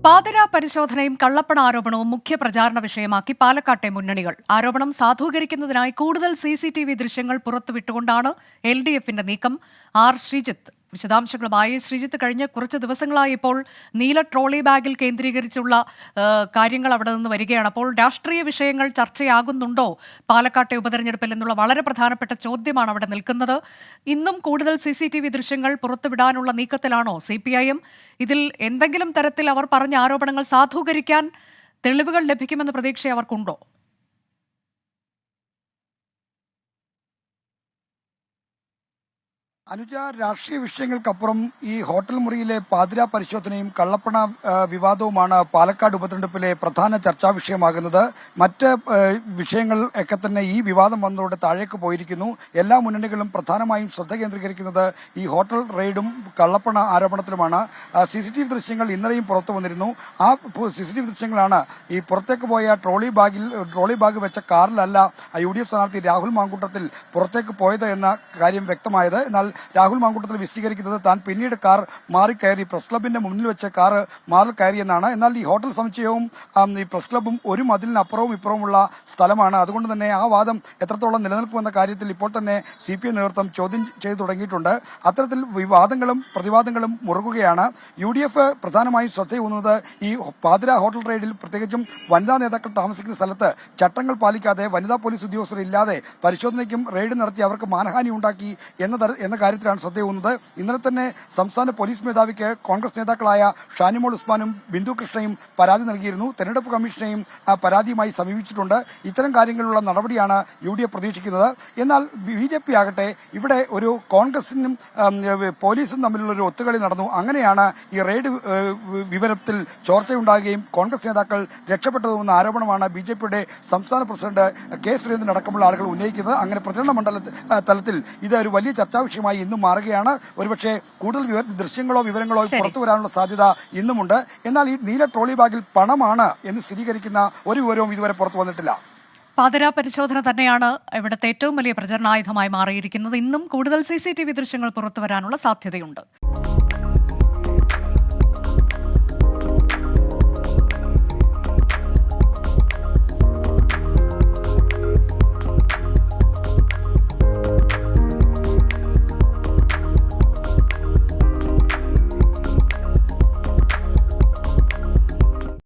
പാതിരാ പരിശോധനയും കള്ളപ്പണ ആരോപണവും മുഖ്യ പ്രചാരണ വിഷയമാക്കി പാലക്കാട്ടെ മുന്നണികൾ. ആരോപണം സാധൂകരിക്കുന്നതിനായി കൂടുതൽ CCTV ദൃശ്യങ്ങൾ പുറത്തുവിട്ടുകൊണ്ടാണ് LDFന്റെ നീക്കം. ശ്രീജിത്ത് വിശദാംശങ്ങളുമായി. ശ്രീജിത്ത്, കഴിഞ്ഞ കുറച്ച് ദിവസങ്ങളായി ഇപ്പോൾ നീല ട്രോളി ബാഗിൽ കേന്ദ്രീകരിച്ചുള്ള കാര്യങ്ങൾ അവിടെ നിന്ന് വരികയാണ്. അപ്പോൾ രാഷ്ട്രീയ വിഷയങ്ങൾ ചർച്ചയാകുന്നുണ്ടോ പാലക്കാട്ടെ ഉപതെരഞ്ഞെടുപ്പിൽ എന്നുള്ള വളരെ പ്രധാനപ്പെട്ട ചോദ്യമാണ് അവിടെ നിൽക്കുന്നത്. ഇന്നും കൂടുതൽ CCTV ദൃശ്യങ്ങൾ പുറത്തുവിടാനുള്ള നീക്കത്തിലാണോ CPIM? ഇതിൽ എന്തെങ്കിലും തരത്തിൽ അവർ പറഞ്ഞ ആരോപണങ്ങൾ സാധൂകരിക്കാൻ തെളിവുകൾ ലഭിക്കുമെന്ന പ്രതീക്ഷ അവർക്കുണ്ടോ? അനുജ, രാഷ്ട്രീയ വിഷയങ്ങൾക്കപ്പുറം ഈ ഹോട്ടൽ മുറിയിലെ പാതിരാ പരിശോധനയും കള്ളപ്പണ വിവാദവുമാണ് പാലക്കാട് ഉപതെരഞ്ഞെടുപ്പിലെ പ്രധാന ചർച്ചാ വിഷയമാകുന്നത്. മറ്റ് വിഷയങ്ങൾ ഒക്കെ തന്നെ ഈ വിവാദം വന്നതോടെ താഴേക്ക് പോയിരിക്കുന്നു. എല്ലാ മുന്നണികളും പ്രധാനമായും ശ്രദ്ധ കേന്ദ്രീകരിക്കുന്നത് ഈ ഹോട്ടൽ റെയ്ഡും കള്ളപ്പണ ആരോപണത്തിലുമാണ്. CCTV ദൃശ്യങ്ങൾ ഇന്നലെയും പുറത്തു വന്നിരുന്നു. ആ CCTV ദൃശ്യങ്ങളാണ് ഈ പുറത്തേക്ക് പോയ ട്രോളി ബാഗ് വെച്ച കാറിലല്ല UDF സ്ഥാനാർത്ഥി രാഹുൽ മാങ്കൂട്ടത്തിൽ പുറത്തേക്ക് പോയത് എന്ന കാര്യം വ്യക്തമായത്. എന്നാൽ രാഹുൽ മാങ്കൂട്ടത്തിൽ വിശദീകരിക്കുന്നത് താൻ പിന്നീട് കാർ മാറിക്കയറി പ്രസ് ക്ലബിന്റെ മുന്നിൽ വെച്ച് കാർ മാറി കയറിയെന്നാണ്. എന്നാൽ ഈ ഹോട്ടൽ സമുച്ചയവും ഈ പ്രസ് ക്ലബും ഒരു മതിലിന് അപ്പുറവും ഇപ്പുറവുമുള്ള സ്ഥലമാണ്. അതുകൊണ്ട് തന്നെ ആ വാദം എത്രത്തോളം നിലനിൽക്കുമെന്ന കാര്യത്തിൽ ഇപ്പോൾ തന്നെ CPI നേതൃത്വം ചോദ്യം ചെയ്തു തുടങ്ങിയിട്ടുണ്ട്. അത്തരത്തിൽ വിവാദങ്ങളും പ്രതിവാദങ്ങളും മുറുകുകയാണ്. UDF പ്രധാനമായും ശ്രദ്ധയൂന്നുന്നത് ഈ പാതിരാ ഹോട്ടൽ റെയ്ഡിൽ പ്രത്യേകിച്ചും വനിതാ നേതാക്കൾ താമസിക്കുന്ന സ്ഥലത്ത് ചട്ടങ്ങൾ പാലിക്കാതെ വനിതാ പോലീസ് ഉദ്യോഗസ്ഥർ ഇല്ലാതെ പരിശോധനയ്ക്കും റെയ്ഡ് നടത്തി അവർക്ക് മാനഹാനി ഉണ്ടാക്കി എന്ന കാര്യത്തിലാണ് ശ്രദ്ധയൂന്നുന്നത്. ഇന്നലെ തന്നെ സംസ്ഥാന പോലീസ് മേധാവിക്ക് കോൺഗ്രസ് നേതാക്കളായ ഷാനിമോൾ ഉസ്മാനും ബിന്ദു കൃഷ്ണയും പരാതി നൽകിയിരുന്നു. തെരഞ്ഞെടുപ്പ് കമ്മീഷനെയും പരാതിയുമായി സമീപിച്ചിട്ടുണ്ട്. ഇത്തരം കാര്യങ്ങളിലുള്ള നടപടിയാണ് UDF പ്രതീക്ഷിക്കുന്നത്. എന്നാൽ BJP ആകട്ടെ ഇവിടെ ഒരു കോൺഗ്രസിനും പോലീസും തമ്മിലുള്ള ഒരു ഒത്തുകളി നടന്നു. അങ്ങനെയാണ് ഈ റെയ്ഡ് വിവരത്തിൽ ചോർച്ചയുണ്ടാകുകയും കോൺഗ്രസ് നേതാക്കൾ രക്ഷപ്പെട്ടതുമെന്ന ആരോപണമാണ് BJPയുടെ സംസ്ഥാന പ്രസിഡന്റ് K. സുരേന്ദ്രൻ അടക്കമുള്ള ആളുകൾ ഉന്നയിക്കുന്നത്. അങ്ങനെ പ്രചരണ തലത്തിൽ ഇത് ഒരു വലിയ ചർച്ചാ വിഷയമായി ഇന്നും മാറുകയാണ്. ഒരുപക്ഷെ കൂടുതൽ ദൃശ്യങ്ങളോ വിവരങ്ങളോ പുറത്തു വരാനുള്ള സാധ്യത ഇന്നുമുണ്ട്. എന്നാൽ ഈ നീല ട്രോളി ബാഗിൽ പണമാണ് എന്ന് സ്ഥിരീകരിക്കുന്ന ഒരു വിവരവും ഇതുവരെ പുറത്തു വന്നിട്ടില്ല. പാതിരാ പരിശോധന തന്നെയാണ് ഇവിടുത്തെ ഏറ്റവും വലിയ പ്രചരണായുധമായി മാറിയിരിക്കുന്നത്. ഇന്നും കൂടുതൽ CCTV ദൃശ്യങ്ങൾ പുറത്തുവരാനുള്ള സാധ്യതയുണ്ട്.